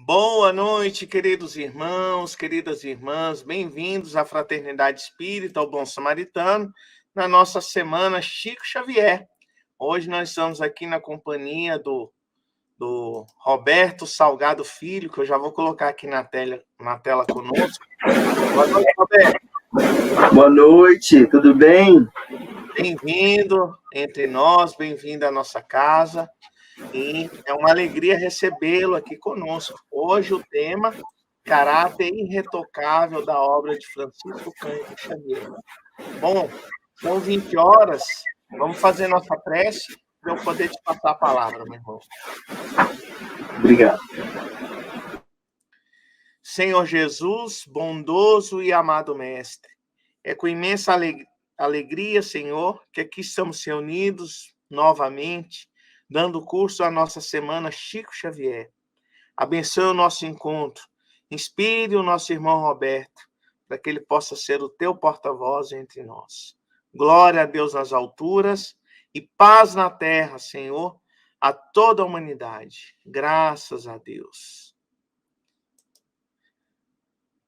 Boa noite, queridos irmãos, queridas irmãs, bem-vindos à Fraternidade Espírita, ao Bom Samaritano, na nossa semana Chico Xavier. Hoje nós estamos aqui na companhia do Roberto Salgado Filho, que eu já vou colocar aqui na tela conosco. Boa noite, Roberto. Boa noite, tudo bem? Bem-vindo entre nós, bem-vindo à nossa casa. E é uma alegria recebê-lo aqui conosco. Hoje o tema, caráter irretocável da obra de Francisco Cândido Xavier. Bom, são 20 horas, vamos fazer nossa prece para eu poder te passar a palavra, meu irmão. Obrigado. Senhor Jesus, bondoso e amado Mestre, é com imensa alegria, Senhor, que aqui estamos reunidos novamente, dando curso à nossa semana Chico Xavier. Abençoe o nosso encontro. Inspire o nosso irmão Roberto, para que ele possa ser o teu porta-voz entre nós. Glória a Deus nas alturas e paz na terra, Senhor, a toda a humanidade. Graças a Deus.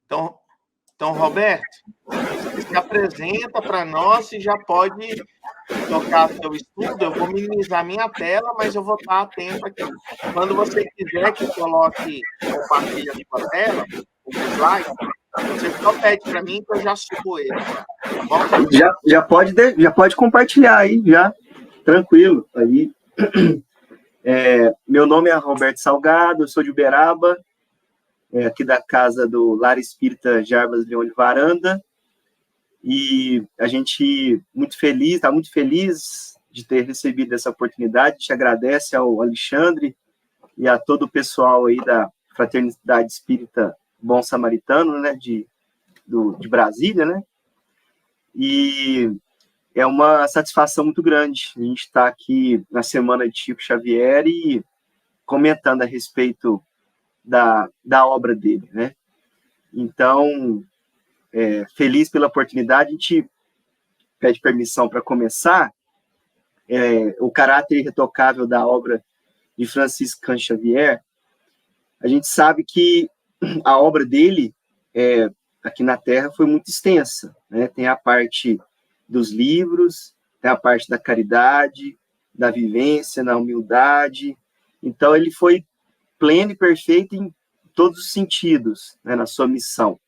Então, Roberto, você se apresenta para nós e já pode tocar seu estudo. Eu vou minimizar minha tela, mas eu vou estar atento aqui. Quando você quiser que coloque, compartilhe a sua tela, o slide, você só pede para mim que eu já subo ele. Tá bom? Já pode compartilhar aí, já. Tranquilo. Aí, meu nome é Roberto Salgado, eu sou de Uberaba, aqui da casa do Lar Espírita Jarbas Leão de Varanda. E a gente está muito feliz de ter recebido essa oportunidade. A gente agradece ao Alexandre e a todo o pessoal aí da Fraternidade Espírita Bom Samaritano, né, de Brasília, né? E é uma satisfação muito grande a gente estar aqui na semana de Chico Xavier e comentando a respeito da obra dele, né? Então, feliz pela oportunidade, a gente pede permissão para começar. O caráter irretocável da obra de Francisco Cândido Xavier. A gente sabe que a obra dele aqui na Terra foi muito extensa, né? Tem a parte dos livros, tem a parte da caridade, da vivência, na humildade. Então, ele foi pleno e perfeito em todos os sentidos, né, na sua missão.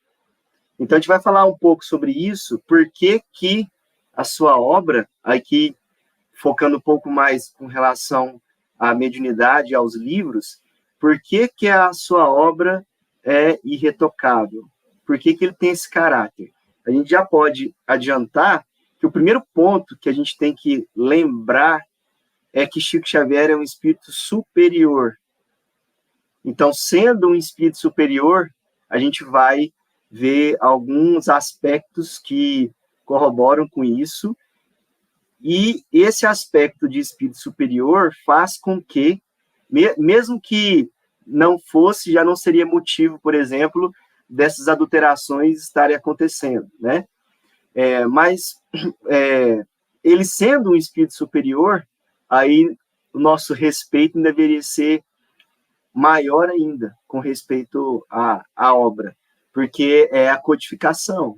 Então, a gente vai falar um pouco sobre isso, porque que a sua obra, aqui focando um pouco mais com relação à mediunidade e aos livros, por que que a sua obra é irretocável? Por que que ele tem esse caráter? A gente já pode adiantar que o primeiro ponto que a gente tem que lembrar é que Chico Xavier é um espírito superior. Então, sendo um espírito superior, a gente vai ver alguns aspectos que corroboram com isso, e esse aspecto de espírito superior faz com que, mesmo que não fosse, já não seria motivo, por exemplo, dessas adulterações estarem acontecendo, né? Mas ele sendo um espírito superior, aí o nosso respeito deveria ser maior ainda com respeito à obra, porque é a codificação,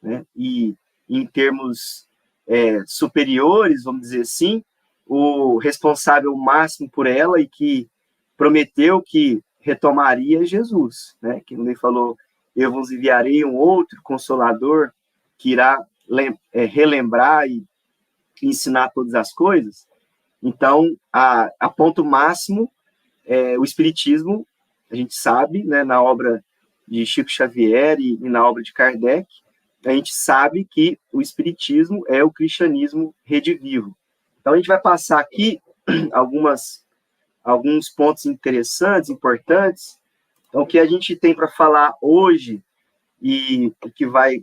né? E em termos superiores, vamos dizer assim, o responsável máximo por ela e que prometeu que retomaria é Jesus, né? Que ele falou, eu vos enviarei um outro consolador que irá relembrar e ensinar todas as coisas. Então, a ponto máximo, o Espiritismo, a gente sabe, né, na obra de Chico Xavier e na obra de Kardec, a gente sabe que o Espiritismo é o cristianismo redivivo. Então, a gente vai passar aqui alguns pontos interessantes, importantes. Então, o que a gente tem para falar hoje e o que vai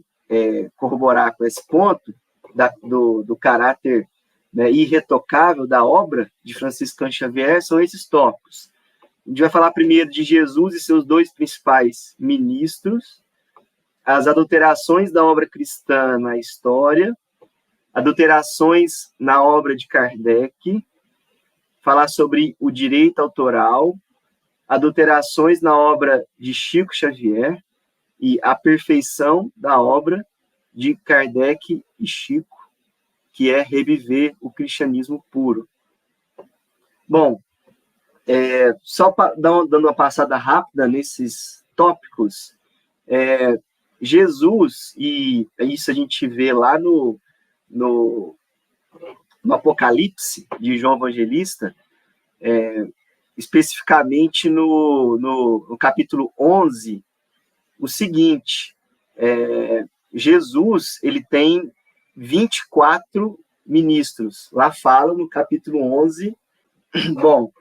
corroborar com esse ponto do caráter, né, irretocável da obra de Francisco Cândido Xavier são esses tópicos. A gente vai falar primeiro de Jesus e seus dois principais ministros, as adulterações da obra cristã na história, adulterações na obra de Kardec, falar sobre o direito autoral, adulterações na obra de Chico Xavier e a perfeição da obra de Kardec e Chico, que é reviver o cristianismo puro. Bom, só dando uma passada rápida nesses tópicos, Jesus, e isso a gente vê lá no Apocalipse de João Evangelista, especificamente no capítulo 11, o seguinte: Jesus, ele tem 24 ministros. Lá fala no capítulo 11. Bom,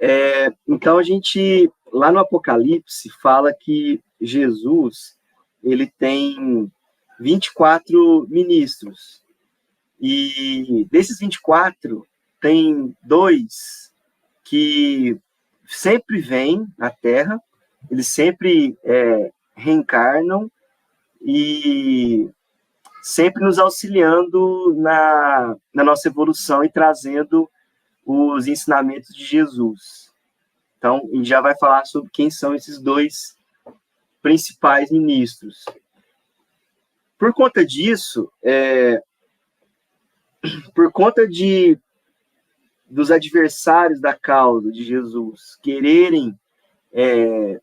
então a gente, lá no Apocalipse, fala que Jesus, ele tem 24 ministros. E desses 24, tem 2 que sempre vêm à Terra, eles sempre reencarnam e sempre nos auxiliando na nossa evolução e trazendo os ensinamentos de Jesus. Então, a gente já vai falar sobre quem são esses 2 principais ministros. Por conta disso, por conta dos adversários da causa de Jesus quererem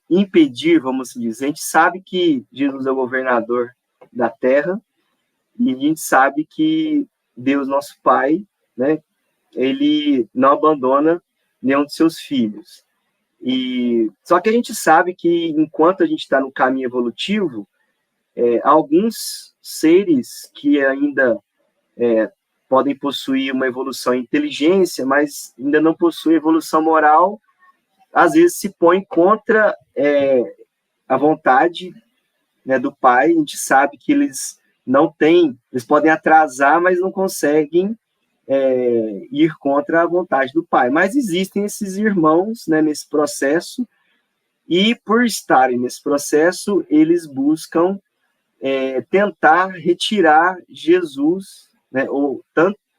impedir, vamos dizer, a gente sabe que Jesus é o governador da Terra, e a gente sabe que Deus, nosso Pai, né, ele não abandona nenhum de seus filhos. Só que a gente sabe que, enquanto a gente está no caminho evolutivo, alguns seres que ainda podem possuir uma evolução em inteligência, mas ainda não possuem evolução moral, às vezes se põem contra a vontade, né, do Pai. A gente sabe que eles não têm, eles podem atrasar, mas não conseguem ir contra a vontade do Pai. Mas existem esses irmãos, né, nesse processo, e por estarem nesse processo, eles buscam tentar retirar Jesus, né, ou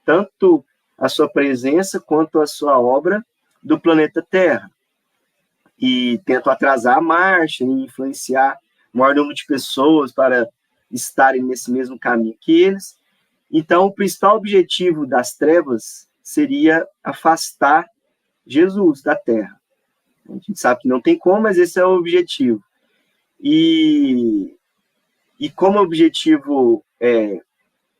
tanto a sua presença quanto a sua obra do planeta Terra. E tentam atrasar a marcha e influenciar o maior número de pessoas para estarem nesse mesmo caminho que eles. Então, o principal objetivo das trevas seria afastar Jesus da Terra. A gente sabe que não tem como, mas esse é o objetivo. E como objetivo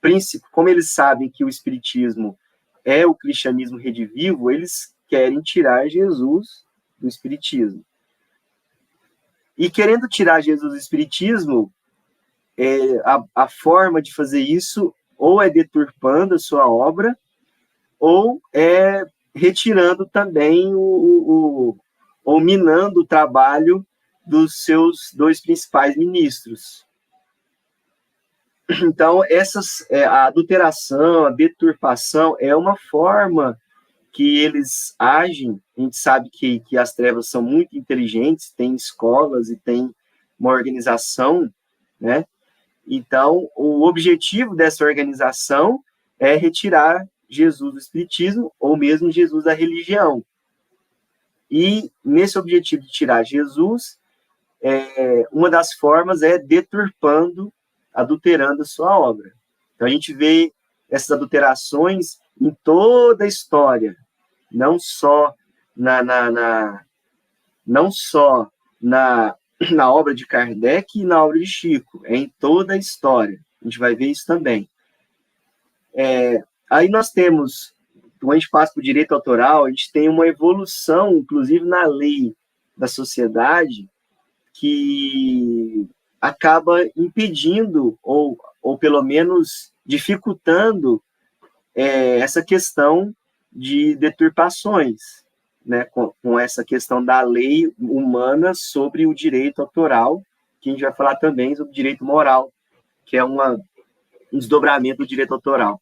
principal, como eles sabem que o Espiritismo é o cristianismo redivivo, eles querem tirar Jesus do Espiritismo. E querendo tirar Jesus do Espiritismo, a forma de fazer isso ou é deturpando a sua obra, ou retirando também ou minando o trabalho dos seus 2 principais ministros. Então, a adulteração, a deturpação é uma forma que eles agem. A gente sabe que as trevas são muito inteligentes, tem escolas e tem uma organização, né? Então, o objetivo dessa organização é retirar Jesus do Espiritismo, ou mesmo Jesus da religião. E, nesse objetivo de tirar Jesus, uma das formas é deturpando, adulterando a sua obra. Então, a gente vê essas adulterações em toda a história, não só na obra de Kardec e na obra de Chico, em toda a história. A gente vai ver isso também. Aí nós temos, quando a gente passa para o direito autoral, a gente tem uma evolução, inclusive na lei da sociedade, que acaba impedindo, ou pelo menos dificultando, essa questão de deturpações, né, com essa questão da lei humana sobre o direito autoral, que a gente vai falar também sobre o direito moral, que é um desdobramento do direito autoral.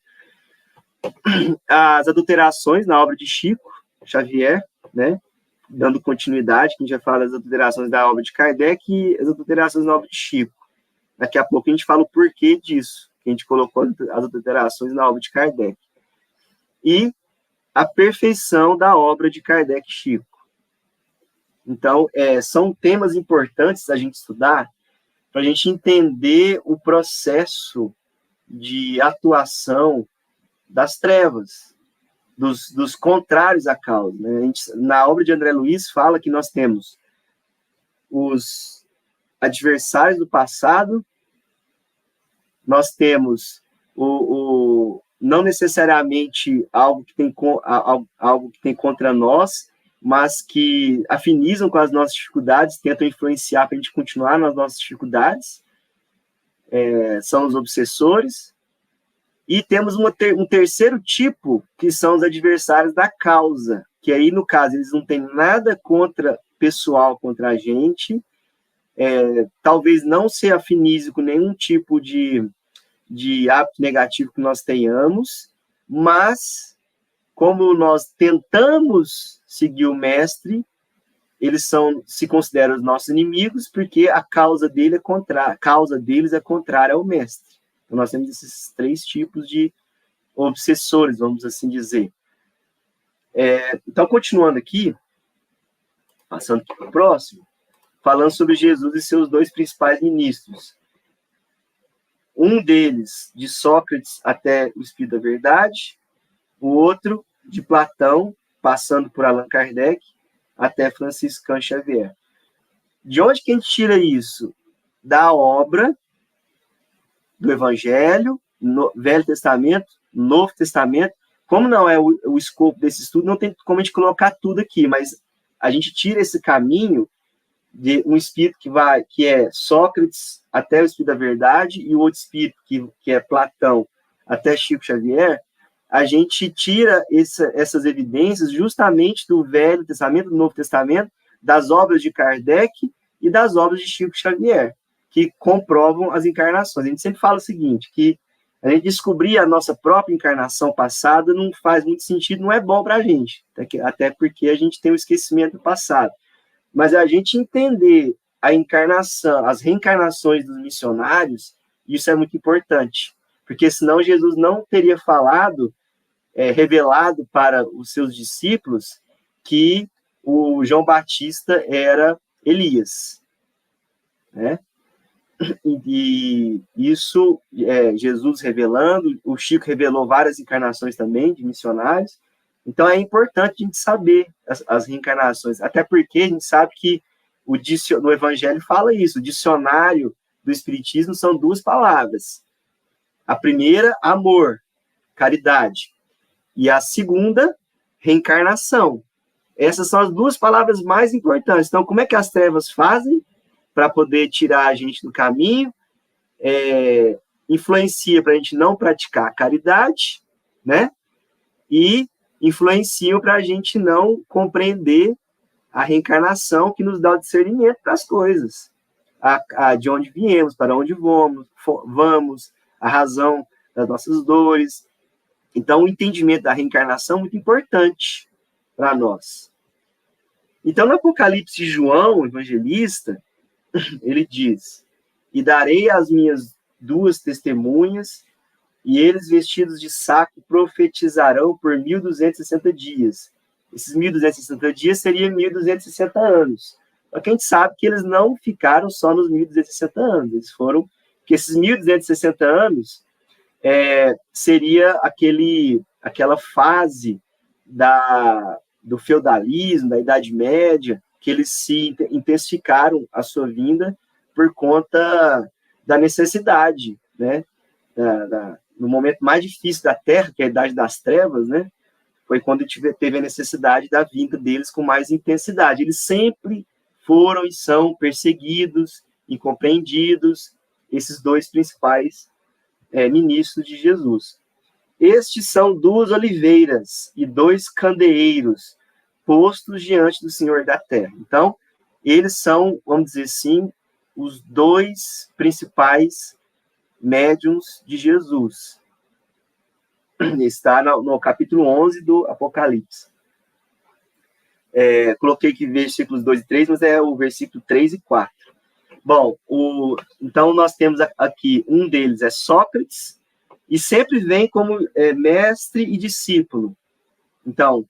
As adulterações na obra de Chico Xavier, né, dando continuidade, que a gente vai falar das adulterações da obra de Kardec e as adulterações na obra de Chico. Daqui a pouco a gente fala o porquê disso, que a gente colocou as adulterações na obra de Kardec. E a perfeição da obra de Kardec e Chico. Então, são temas importantes a gente estudar para a gente entender o processo de atuação das trevas, dos contrários à causa. Né? Na obra de André Luiz, fala que nós temos os adversários do passado, nós temos não necessariamente algo que tem contra nós, mas que afinizam com as nossas dificuldades, tentam influenciar para a gente continuar nas nossas dificuldades, são os obsessores. E temos um terceiro tipo, que são os adversários da causa, que aí, no caso, eles não têm nada pessoal contra a gente, talvez não se afinize com nenhum tipo de hábito negativo que nós tenhamos, mas, como nós tentamos seguir o mestre, eles se consideram os nossos inimigos, porque a causa deles é contrária ao mestre. Então, nós temos esses 3 tipos de obsessores, vamos assim dizer. Então, continuando aqui, passando para o próximo, falando sobre Jesus e seus 2 principais ministros. Um deles, de Sócrates até o Espírito da Verdade, o outro, de Platão, passando por Allan Kardec, até Franciscano Xavier. De onde que a gente tira isso? Da obra do Evangelho, Velho Testamento, Novo Testamento. Como não é o escopo desse estudo, não tem como a gente colocar tudo aqui, mas a gente tira esse caminho de um espírito que é Sócrates até o Espírito da Verdade, e o outro espírito que é Platão até Chico Xavier. A gente tira essas evidências justamente do Velho Testamento, do Novo Testamento, das obras de Kardec e das obras de Chico Xavier, que comprovam as encarnações. A gente sempre fala o seguinte, que a gente descobrir a nossa própria encarnação passada não faz muito sentido, não é bom para a gente, até porque a gente tem o esquecimento do passado. Mas a gente entender a encarnação, as reencarnações dos missionários, isso é muito importante, porque senão Jesus não teria revelado para os seus discípulos que o João Batista era Elias, né? E isso, Jesus revelando, o Chico revelou várias encarnações também de missionários. Então é importante a gente saber as reencarnações, até porque a gente sabe que no Evangelho fala isso, o dicionário do Espiritismo são 2 palavras. A primeira, amor, caridade. E a segunda, reencarnação. Essas são as 2 palavras mais importantes. Então, como é que as trevas fazem para poder tirar a gente do caminho? Influencia para a gente não praticar a caridade, né? E influenciam para a gente não compreender a reencarnação, que nos dá o discernimento das coisas. De onde viemos, para onde vamos, a razão das nossas dores. Então, o entendimento da reencarnação é muito importante para nós. Então, no Apocalipse de João, o evangelista, ele diz: e darei às minhas 2 testemunhas, e eles, vestidos de saco, profetizarão por 1.260 dias. Esses 1.260 dias seriam 1.260 anos. Só que a gente sabe que eles não ficaram só nos 1.260 anos. Eles foram... Porque esses 1.260 anos seria aquela fase do feudalismo, da Idade Média, que eles se intensificaram a sua vinda por conta da necessidade, né? No momento mais difícil da Terra, que é a Idade das Trevas, né? Foi quando teve a necessidade da vinda deles com mais intensidade. Eles sempre foram e são perseguidos, incompreendidos, esses 2 principais ministros de Jesus. Estes são 2 oliveiras e 2 candeeiros postos diante do Senhor da Terra. Então, eles são, vamos dizer assim, os 2 principais médiuns de Jesus. Está no capítulo 11 do Apocalipse. Coloquei aqui versículos 2 e 3, mas é o versículo 3 e 4. Bom, então nós temos aqui, um deles é Sócrates, e sempre vem como mestre e discípulo. Então,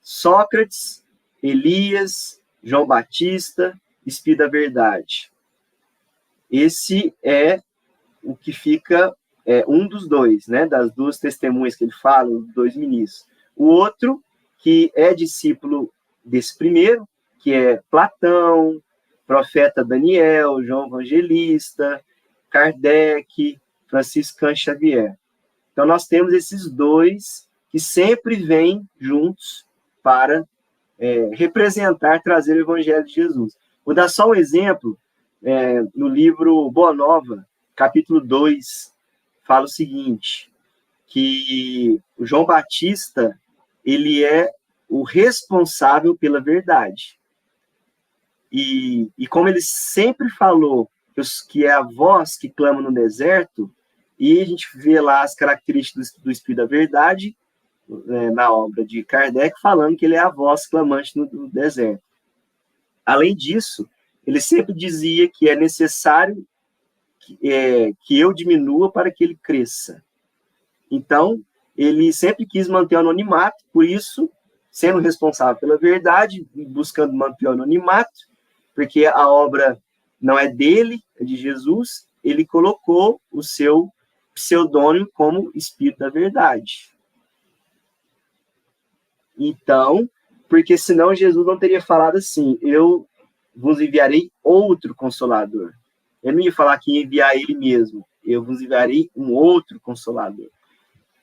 Sócrates, Elias, João Batista, Espírito da Verdade. Esse é o que fica um dos dois, né, das duas testemunhas que ele fala, os dois ministros. O outro, que é discípulo desse primeiro, que é Platão, profeta Daniel, João Evangelista, Kardec, Franciscan Xavier. Então, nós temos esses dois que sempre vêm juntos para representar, trazer o Evangelho de Jesus. Vou dar só um exemplo, no livro Boa Nova, capítulo 2, fala o seguinte, que o João Batista, ele é o responsável pela verdade. E como ele sempre falou, que é a voz que clama no deserto, e a gente vê lá as características do Espírito da Verdade, na obra de Kardec, falando que ele é a voz clamante no deserto. Além disso, ele sempre dizia que é necessário que eu diminua para que ele cresça. Então, ele sempre quis manter o anonimato, por isso, sendo responsável pela verdade, buscando manter o anonimato, porque a obra não é dele, é de Jesus, ele colocou o seu pseudônimo como Espírito da Verdade. Então, porque senão Jesus não teria falado assim, eu vos enviarei outro Consolador. Ele não ia falar que ia enviar ele mesmo, eu vos enviarei um outro Consolador.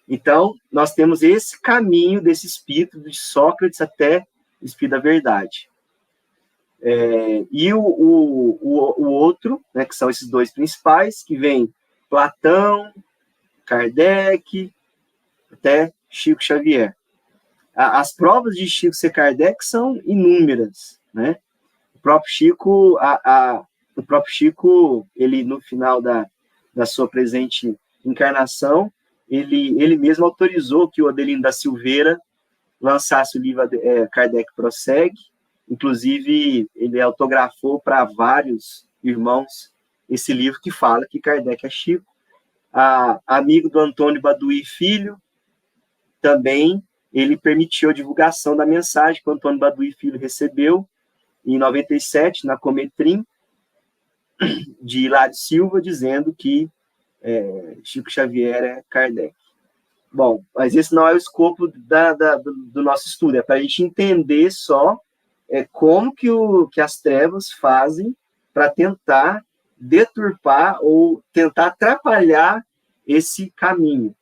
Então, nós temos esse caminho desse Espírito, de Sócrates até o Espírito da Verdade. E o outro, né, que são esses dois principais, que vem Platão, Kardec, até Chico Xavier. As provas de Chico ser Kardec são inúmeras, né? O próprio Chico, ele no final da sua presente encarnação, ele mesmo autorizou que o Adelino da Silveira lançasse o livro Kardec Prossegue. Inclusive, ele autografou para vários irmãos esse livro que fala que Kardec é Chico. Amigo do Antônio Baduí Filho, também ele permitiu a divulgação da mensagem que o Antônio Baduí Filho recebeu em 97, na Cometrim, de Hilário Silva, dizendo que Chico Xavier é Kardec. Bom, mas esse não é o escopo do nosso estudo, é para a gente entender só como que as trevas fazem para tentar deturpar ou tentar atrapalhar esse caminho.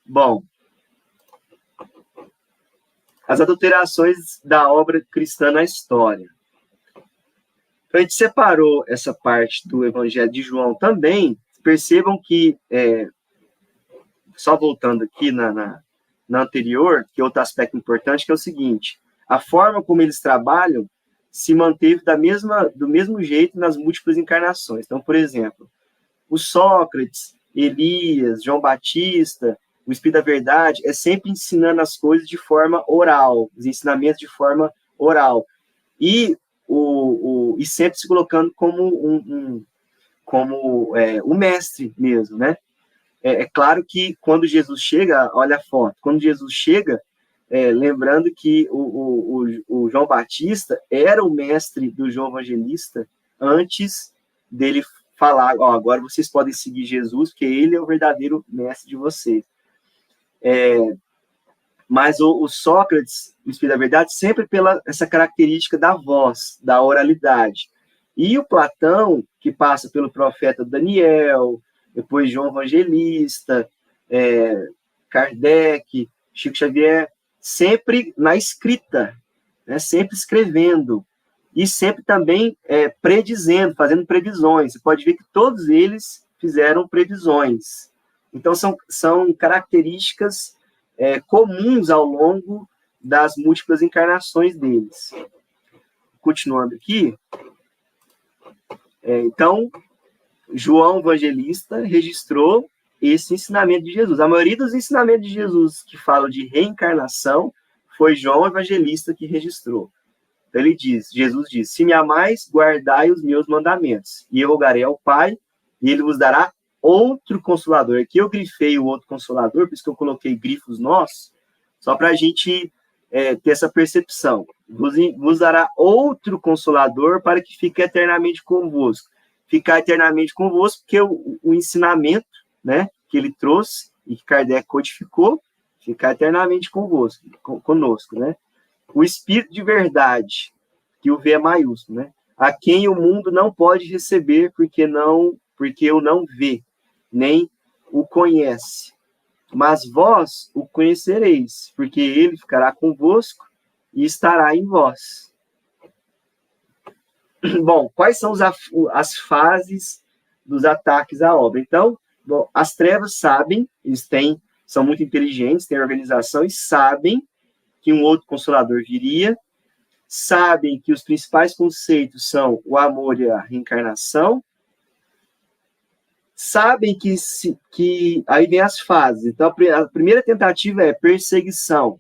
Bom, as adulterações da obra cristã na história. Então, a gente separou essa parte do Evangelho de João também. Percebam que, só voltando aqui na anterior, que é outro aspecto importante, que é o seguinte, a forma como eles trabalham se manteve do mesmo jeito nas múltiplas encarnações. Então, por exemplo, o Sócrates, Elias, João Batista, o Espírito da Verdade, é sempre ensinando as coisas de forma oral, os ensinamentos de forma oral. E sempre se colocando como o mestre mesmo, né? É claro que quando Jesus chega, olha a foto, quando Jesus chega, lembrando que o João Batista era o mestre do João Evangelista antes dele falar, agora vocês podem seguir Jesus, porque ele é o verdadeiro mestre de vocês. Mas o Sócrates, o Espírito da Verdade, sempre pela essa característica da voz, da oralidade. E o Platão, que passa pelo profeta Daniel, depois João Evangelista, Kardec, Chico Xavier, sempre na escrita, né, sempre escrevendo, e sempre também predizendo, fazendo previsões. Você pode ver que todos eles fizeram previsões. Então, são características comuns ao longo das múltiplas encarnações deles. Continuando aqui, então, João Evangelista registrou esse ensinamento de Jesus. A maioria dos ensinamentos de Jesus que falam de reencarnação foi João Evangelista que registrou. Então, Jesus diz, se me amais, guardai os meus mandamentos, e eu rogarei ao Pai, e ele vos dará outro Consolador. Aqui eu grifei o outro Consolador, por isso que eu coloquei grifos nossos, só para a gente ter essa percepção. Vos dará outro Consolador para que fique eternamente convosco. Ficar eternamente convosco, porque o ensinamento, né, que ele trouxe e que Kardec codificou, ficar eternamente convosco, conosco, né? O Espírito de verdade, que o V é maiúsculo, né? A quem o mundo não pode receber porque o não vê, nem o conhece. Mas vós o conhecereis, porque ele ficará convosco e estará em vós. Bom, quais são as fases dos ataques à obra? Então, bom, as trevas sabem, são muito inteligentes, têm organização e sabem que um outro Consolador viria, sabem que os principais conceitos são o amor e a reencarnação, sabem que aí vem as fases. Então, a primeira tentativa é perseguição.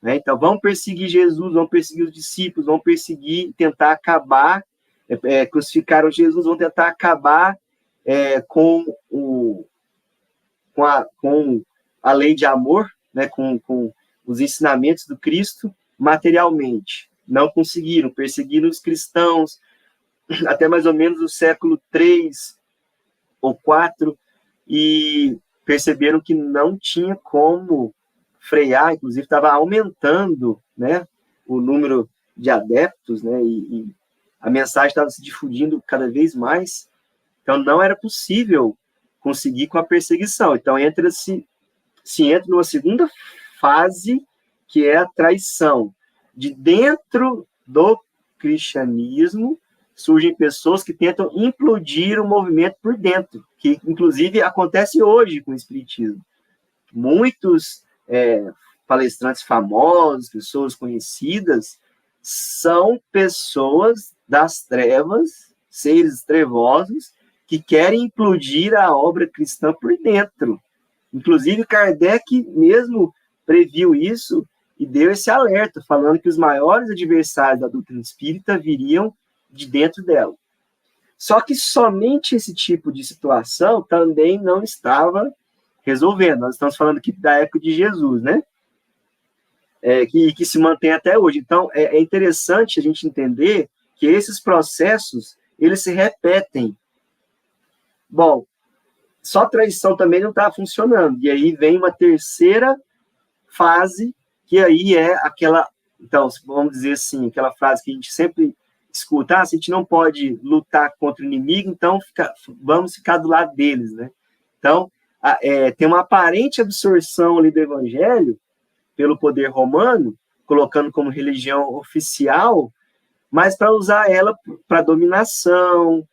Né? Então, vão perseguir Jesus, vão perseguir os discípulos, vão perseguir, tentar acabar, crucificaram Jesus, vão tentar acabar com a lei de amor, né? com os ensinamentos do Cristo, materialmente. Não conseguiram, perseguiram os cristãos, até mais ou menos o século III ou IV, e perceberam que não tinha como frear, inclusive estava aumentando, né, o número de adeptos, né, e a mensagem estava se difundindo cada vez mais, então não era possível conseguir com a perseguição. Então se entra numa segunda fase, que é a traição. De dentro do cristianismo, surgem pessoas que tentam implodir o movimento por dentro, que inclusive acontece hoje com o espiritismo. Muitos palestrantes famosos, pessoas conhecidas, são pessoas das trevas, seres trevosos, que querem implodir a obra cristã por dentro. Inclusive, Kardec mesmo previu isso e deu esse alerta, falando que os maiores adversários da doutrina espírita viriam de dentro dela. Só que somente esse tipo de situação também não estava resolvendo. Nós estamos falando aqui da época de Jesus, né? Que se mantém até hoje. Então, é interessante a gente entender que esses processos, eles se repetem. Bom, só traição também não está funcionando. E aí vem uma terceira fase, que aí é aquela, então, vamos dizer assim, aquela frase que a gente sempre escuta, se a gente não pode lutar contra o inimigo, então vamos ficar do lado deles, né? Então, tem uma aparente absorção ali do evangelho pelo poder romano, colocando como religião oficial, mas para usar ela para dominação,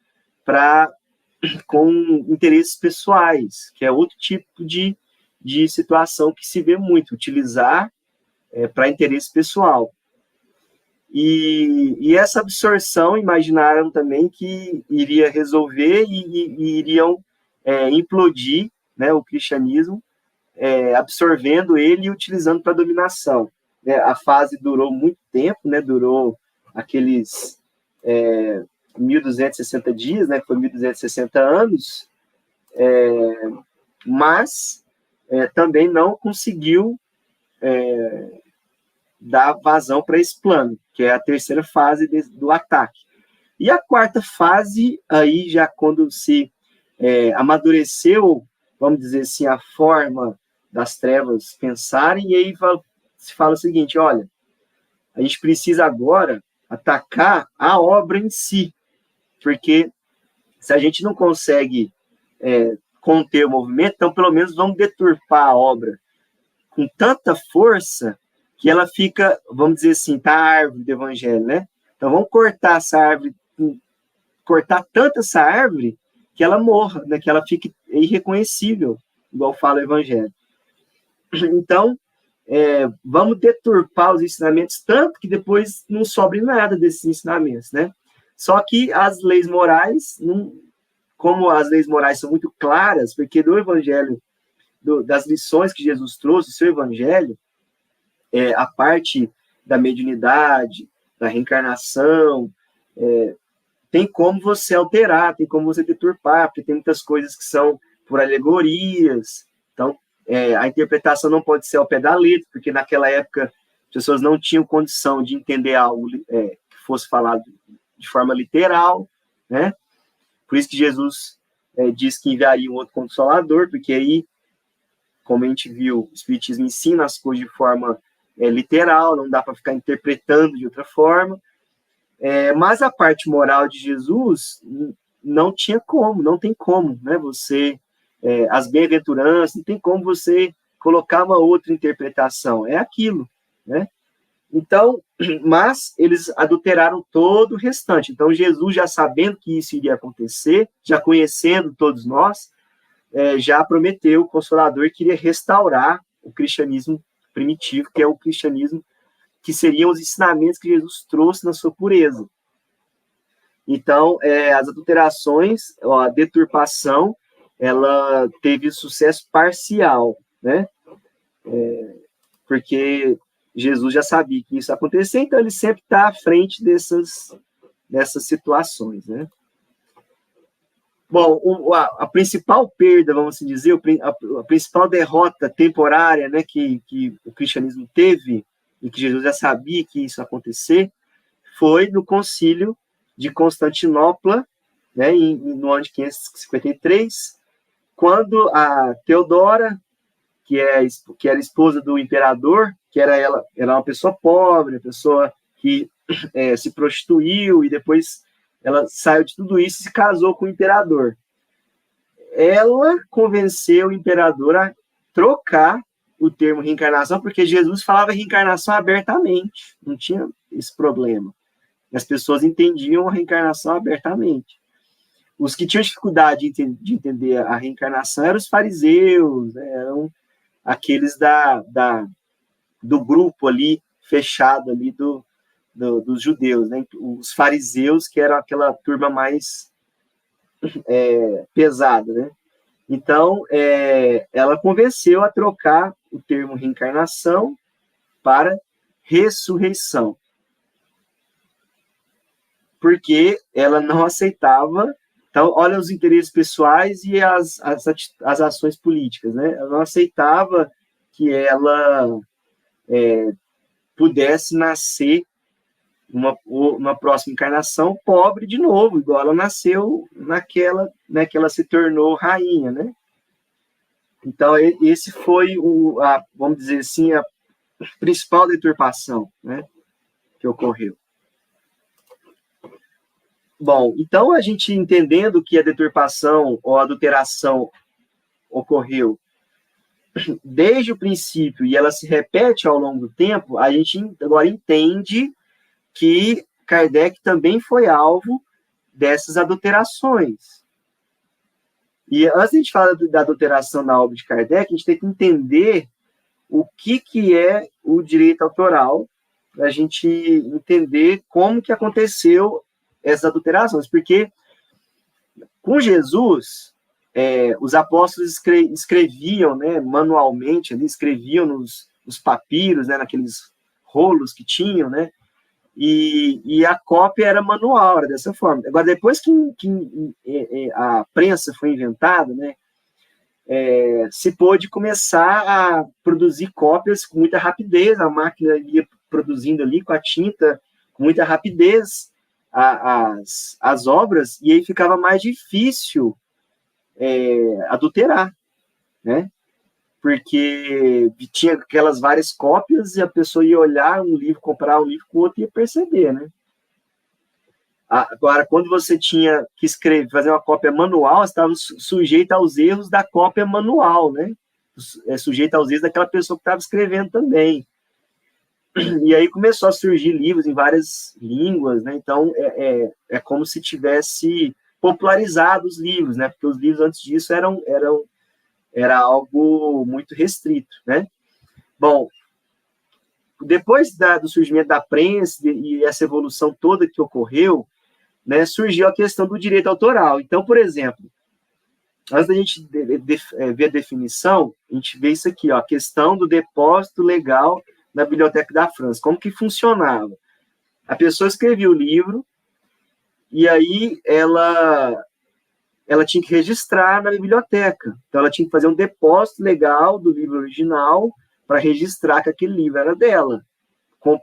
com interesses pessoais, que é outro tipo de situação que se vê muito, utilizar para interesse pessoal. E essa absorção, imaginaram também que iria resolver e iriam implodir, né, o cristianismo, absorvendo ele e utilizando para dominação. A fase durou muito tempo, né, durou aqueles 1.260 dias, né, foi 1.260 anos, mas também não conseguiu dar vazão para esse plano, que é a terceira fase do ataque. E a quarta fase, aí já quando se amadureceu, vamos dizer assim, a forma das trevas pensarem, e aí se fala o seguinte, olha, a gente precisa agora atacar a obra em si, porque se a gente não consegue conter o movimento, então pelo menos vamos deturpar a obra com tanta força que ela fica, vamos dizer assim, tá a árvore do evangelho, né? Então vamos cortar essa árvore, cortar tanto essa árvore que ela morra, né? Que ela fique irreconhecível, igual fala o evangelho. Então, vamos deturpar os ensinamentos tanto que depois não sobre nada desses ensinamentos, né? Só que as leis morais, como as leis morais são muito claras, porque do evangelho, das lições que Jesus trouxe, o seu evangelho, a parte da mediunidade, da reencarnação, tem como você alterar, tem como você deturpar, porque tem muitas coisas que são por alegorias, então a interpretação não pode ser ao pé da letra, porque naquela época as pessoas não tinham condição de entender algo que fosse falado de forma literal, né? Por isso que Jesus diz que enviaria um outro Consolador, porque aí, como a gente viu, o Espiritismo ensina as coisas de forma literal, não dá para ficar interpretando de outra forma. Mas a parte moral de Jesus não tinha como, não tem como, né? Você, as bem-aventuranças, não tem como você colocar uma outra interpretação, é aquilo, né? Então, mas eles adulteraram todo o restante. Então, Jesus, já sabendo que isso iria acontecer, já conhecendo todos nós, já prometeu o Consolador que iria restaurar o cristianismo primitivo, que é o cristianismo que seriam os ensinamentos que Jesus trouxe na sua pureza. Então, as adulterações, a deturpação, ela teve sucesso parcial, né? Porque Jesus já sabia que isso ia acontecer, então ele sempre está à frente dessas situações, né? Bom, a principal perda, vamos assim dizer, a principal derrota temporária, né, que o cristianismo teve, e que Jesus já sabia que isso ia acontecer, foi no Concílio de Constantinopla, né, no ano de 553, quando a Teodora, que era esposa do imperador, que era uma pessoa pobre, uma pessoa que se prostituiu, e depois ela saiu de tudo isso e se casou com o imperador. Ela convenceu o imperador a trocar o termo reencarnação, porque Jesus falava reencarnação abertamente, não tinha esse problema. As pessoas entendiam a reencarnação abertamente. Os que tinham dificuldade de entender a reencarnação eram os fariseus, né, eram aqueles do grupo ali, fechado ali dos judeus, né? Os fariseus, que eram aquela turma mais pesada, né? Então, ela convenceu a trocar o termo reencarnação para ressurreição, porque ela não aceitava. Então, olha os interesses pessoais e as ações políticas, né? Ela não aceitava que ela pudesse nascer uma próxima encarnação pobre de novo, igual ela nasceu naquela, né, que ela se tornou rainha, né? Então, esse foi vamos dizer assim, a principal deturpação, né, que ocorreu. Bom, então a gente entendendo que a deturpação ou a adulteração ocorreu desde o princípio e ela se repete ao longo do tempo, a gente agora entende que Kardec também foi alvo dessas adulterações. E antes de a gente falar da adulteração na obra de Kardec, a gente tem que entender o que é o direito autoral, para a gente entender como que aconteceu essas adulterações. Porque com Jesus, os apóstolos escreviam, né, manualmente, ali, escreviam nos papiros, né, naqueles rolos que tinham, né, e a cópia era manual, era dessa forma. Agora, depois que a prensa foi inventada, né, se pôde começar a produzir cópias com muita rapidez, a máquina ia produzindo ali com a tinta, com muita rapidez, as obras, e aí ficava mais difícil adulterar, né? Porque tinha aquelas várias cópias e a pessoa ia olhar um livro, comprar um livro com o outro e ia perceber, né? Agora, quando você tinha que fazer uma cópia manual, você estava sujeito aos erros da cópia manual, né? Sujeito aos erros daquela pessoa que estava escrevendo também. E aí começou a surgir livros em várias línguas, né? Então, é como se tivesse popularizado os livros, né? Porque os livros antes disso era algo muito restrito, né? Bom, depois do surgimento da prensa e essa evolução toda que ocorreu, né, surgiu a questão do direito autoral. Então, por exemplo, antes da gente ver a definição, a gente vê isso aqui, ó, a questão do depósito legal na Biblioteca da França. Como que funcionava? A pessoa escrevia o livro e aí ela tinha que registrar na biblioteca. Então, ela tinha que fazer um depósito legal do livro original para registrar que aquele livro era dela.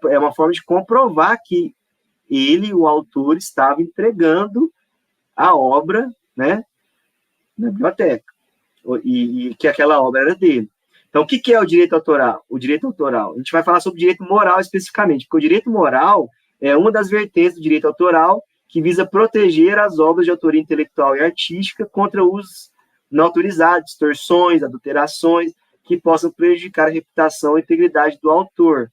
é uma forma de comprovar que ele, o autor, estava entregando a obra, né, na biblioteca, e que aquela obra era dele. Então, o que é o direito autoral? O direito autoral, a gente vai falar sobre direito moral especificamente, porque o direito moral é uma das vertentes do direito autoral que visa proteger as obras de autoria intelectual e artística contra usos não autorizados, distorções, adulterações, que possam prejudicar a reputação e integridade do autor.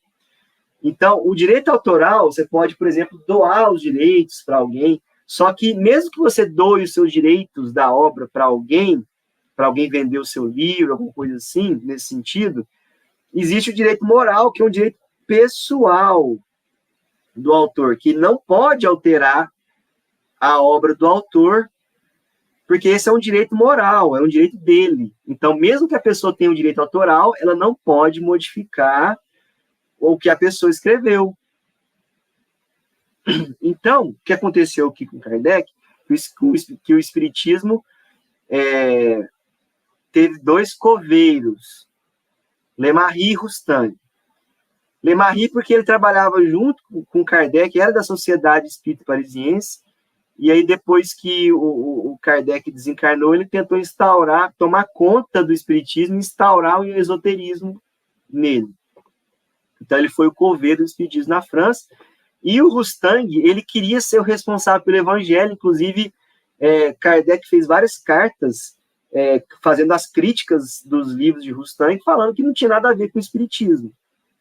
Então, o direito autoral, você pode, por exemplo, doar os direitos para alguém, só que mesmo que você doe os seus direitos da obra para alguém vender o seu livro, alguma coisa assim, nesse sentido, existe o direito moral, que é um direito pessoal do autor, que não pode alterar a obra do autor, porque esse é um direito moral, é um direito dele. Então, mesmo que a pessoa tenha um direito autoral, ela não pode modificar o que a pessoa escreveu. Então, o que aconteceu aqui com Kardec? Que o Espiritismo teve dois coveiros, Lemarie e Roustang. Lemarie, porque ele trabalhava junto com Kardec, era da Sociedade Espírita Parisiense, e aí depois que o Kardec desencarnou, ele tentou tomar conta do Espiritismo e instaurar o esoterismo nele. Então ele foi o coveiro do Espiritismo na França, e o Roustang, ele queria ser o responsável pelo Evangelho, inclusive Kardec fez várias cartas fazendo as críticas dos livros de Roustang, falando que não tinha nada a ver com o Espiritismo.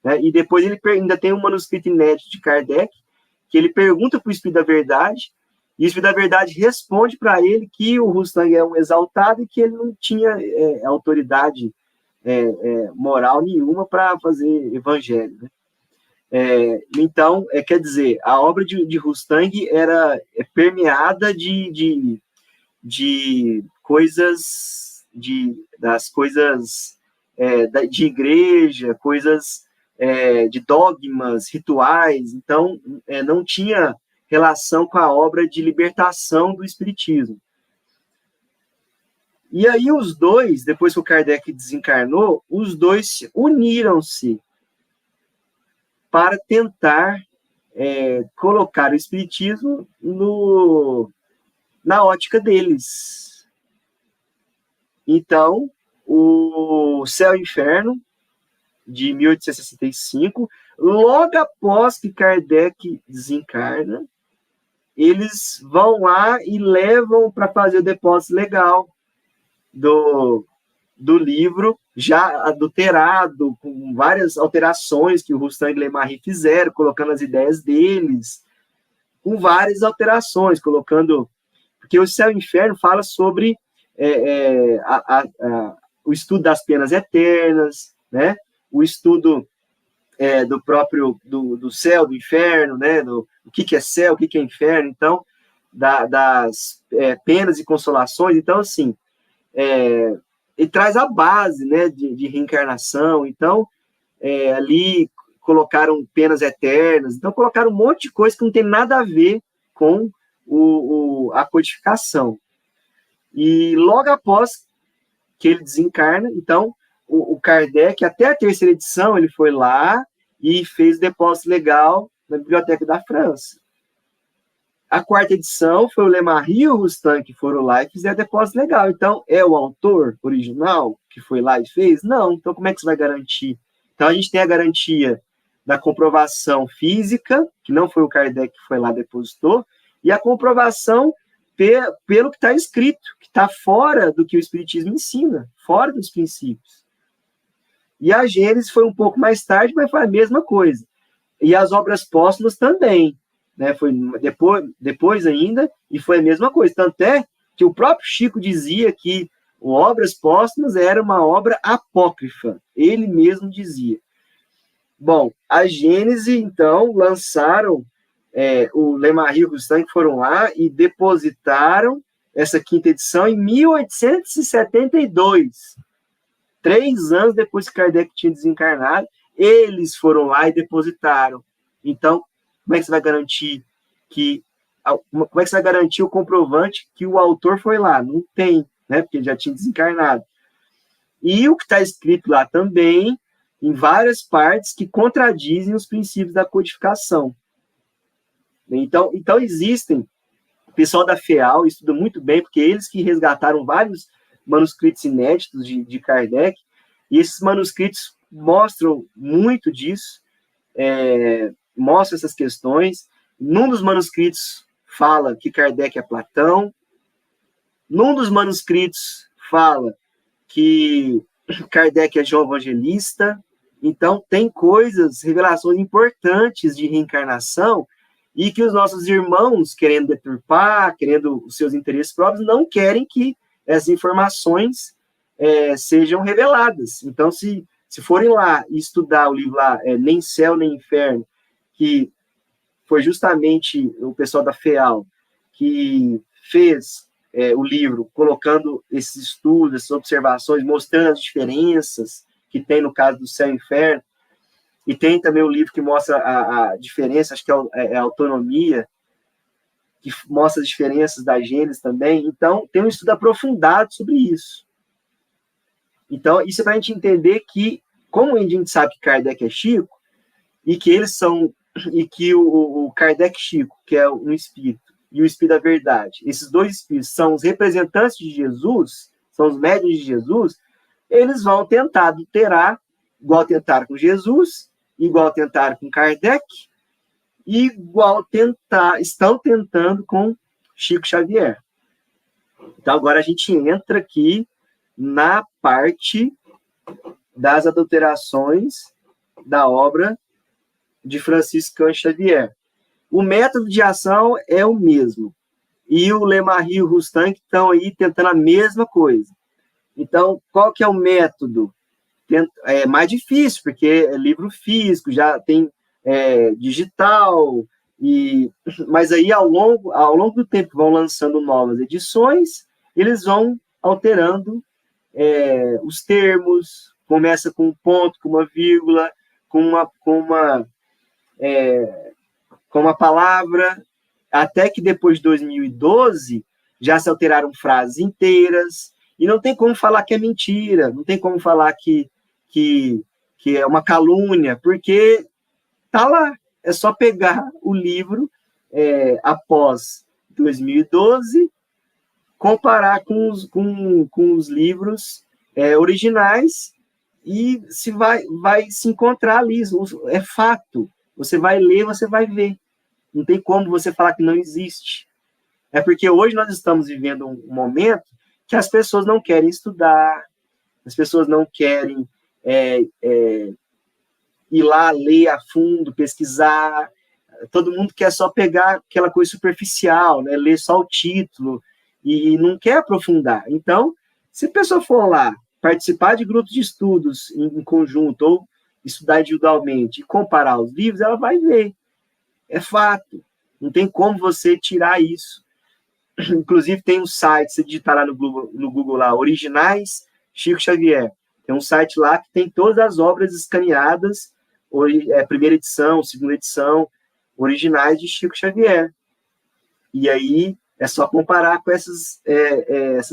Né? E depois ele ainda tem um manuscrito inédito de Kardec, que ele pergunta para o Espírito da Verdade, e o Espírito da Verdade responde para ele que o Roustang é um exaltado e que ele não tinha autoridade moral nenhuma para fazer evangelho. Né? Então, quer dizer, a obra de Roustang era permeada de coisas, das coisas de igreja, coisas de dogmas, rituais. Então, não tinha relação com a obra de libertação do Espiritismo. E aí os dois, depois que o Kardec desencarnou, os dois uniram-se para tentar colocar o Espiritismo na ótica deles. Então, o Céu e Inferno, de 1865, logo após que Kardec desencarna, eles vão lá e levam para fazer o depósito legal do livro, já adulterado, com várias alterações que o Roustang e Lemarie fizeram, colocando as ideias deles, com várias alterações, colocando... Porque o Céu e o Inferno fala sobre o estudo das penas eternas, né? O estudo do próprio do céu, do inferno, né? O que é céu, o que é inferno, então, das penas e consolações. Então, assim, ele traz a base, né, de reencarnação. Então, ali colocaram penas eternas, então colocaram um monte de coisa que não tem nada a ver com a codificação. E logo após que ele desencarna, então, o Kardec, até a terceira edição, ele foi lá e fez o depósito legal na Biblioteca da França. A quarta edição foi o Lemarie e o Roustang que foram lá e fizeram depósito legal. Então, é o autor original que foi lá e fez? Não. Então, como é que você vai garantir? Então, a gente tem a garantia da comprovação física, que não foi o Kardec que foi lá e depositou, e a comprovação pelo que está escrito, que está fora do que o Espiritismo ensina, fora dos princípios. E a Gênese foi um pouco mais tarde, mas foi a mesma coisa. E as obras póstumas também, né? Foi depois ainda, e foi a mesma coisa. Tanto é que o próprio Chico dizia que Obras Póstumas era uma obra apócrifa. Ele mesmo dizia. Bom, a Gênese, então, lançaram o Lemarie e o Roustang, foram lá e depositaram essa quinta edição em 1872. 3 anos depois que Kardec tinha desencarnado, eles foram lá e depositaram. Então, como é que você vai garantir como é que você vai garantir o comprovante que o autor foi lá? Não tem, né? Porque ele já tinha desencarnado. E o que está escrito lá também em várias partes que contradizem os princípios da codificação. Então existem, o pessoal da FEAL estuda muito bem, porque eles que resgataram vários manuscritos inéditos de Kardec, e esses manuscritos mostram muito disso, mostram essas questões. Num dos manuscritos fala que Kardec é Platão, num dos manuscritos fala que Kardec é João Evangelista. Então, tem coisas, revelações importantes de reencarnação, e que os nossos irmãos, querendo deturpar, querendo os seus interesses próprios, não querem que essas informações sejam reveladas. Então, se forem lá e estudar o livro lá, Nem Céu, Nem Inferno, que foi justamente o pessoal da FEAL que fez o livro, colocando esses estudos, essas observações, mostrando as diferenças que tem no caso do céu e inferno, e tem também o livro que mostra a diferença, acho que é a autonomia, que mostra as diferenças da Gênesis também. Então, tem um estudo aprofundado sobre isso. Então, isso é para a gente entender que, como a gente sabe que Kardec é Chico, e que eles são, e que o Kardec Chico, que é um espírito, e o Espírito da Verdade, esses dois espíritos são os representantes de Jesus, são os médiuns de Jesus, eles vão tentar adulterar, igual tentaram com Jesus, igual tentaram com Kardec, e estão tentando com Chico Xavier. Então, agora a gente entra aqui na parte das adulterações da obra de Francisco Cândido Xavier. O método de ação é o mesmo. E o Lemarie e o Rostand estão aí tentando a mesma coisa. Então, qual que é o método? É mais difícil, porque é livro físico, já tem digital, mas aí ao longo do tempo que vão lançando novas edições, eles vão alterando os termos, começa com um ponto, com uma vírgula, com uma palavra, até que depois de 2012 já se alteraram frases inteiras, e não tem como falar que é mentira, não tem como falar que é uma calúnia, porque tá lá, é só pegar o livro após 2012, comparar com os livros originais, e se vai se encontrar ali, é fato. Você vai ler, você vai ver. Não tem como você falar que não existe. É porque hoje nós estamos vivendo um momento que as pessoas não querem estudar, as pessoas não querem ir lá, ler a fundo, pesquisar. Todo mundo quer só pegar aquela coisa superficial, né? Ler só o título, e não quer aprofundar. Então, se a pessoa for lá participar de grupos de estudos em conjunto, ou estudar individualmente e comparar os livros, ela vai ver. É fato. Não tem como você tirar isso. Inclusive, tem um site, você digitar lá no Google lá, Originais Chico Xavier. Tem um site lá que tem todas as obras escaneadas, primeira edição, segunda edição, originais de Chico Xavier. E aí é só comparar com essas